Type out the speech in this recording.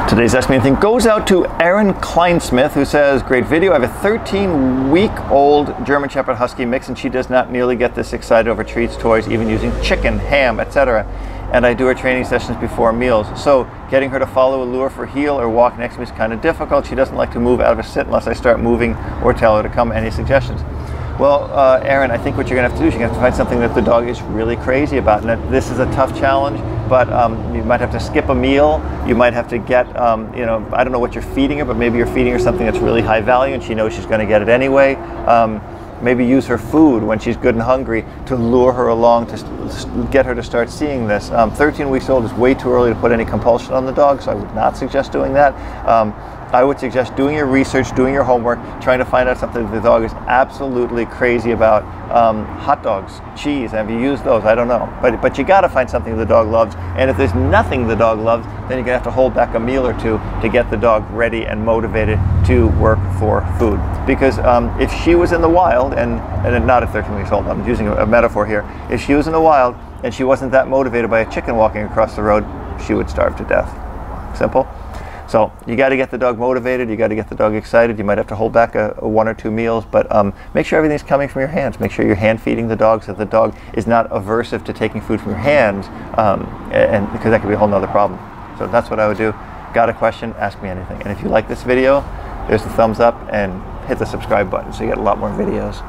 Today's Ask Me Anything goes out to Aaron Kleinsmith, who says, great video. I have a 13-week-old German Shepherd Husky mix, and she does not nearly get this excited over treats, toys, even using chicken, ham, etc. And I do her training sessions before meals. So getting her to follow a lure for heel or walk next to me is kind of difficult. She doesn't like to move out of a sit unless I start moving or tell her to come. Any suggestions? Well, Aaron, I think what you're going to have to do is you're going to have to find something that the dog is really crazy about. And this is a tough challenge, but you might have to skip a meal. You might have to get, you know, I don't know what you're feeding her, but maybe you're feeding her something that's really high value and she knows she's going to get it anyway. Maybe use her food when she's good and hungry to lure her along, to get her to start seeing this. 13 weeks old is way too early to put any compulsion on the dog, so I would not suggest doing that. I would suggest doing your research, doing your homework, trying to find out something that the dog is absolutely crazy about. Hot dogs, cheese, have you used those? I don't know. But you got to find something the dog loves. And if there's nothing the dog loves, then you're going to have to hold back a meal or two to get the dog ready and motivated to work for food. Because if she was in the wild, and not at 13 weeks old, I'm using a metaphor here. If she was in the wild and she wasn't that motivated by a chicken walking across the road, she would starve to death. Simple. So you got to get the dog motivated, you got to get the dog excited. You might have to hold back a 1 or 2 meals, but make sure everything's coming from your hands. Make sure you're hand feeding the dog so that the dog is not aversive to taking food from your hands, and because that could be a whole nother problem. So that's what I would do. Got a question? Ask me anything. And if you like this video, there's the thumbs up and hit the subscribe button so you get a lot more videos.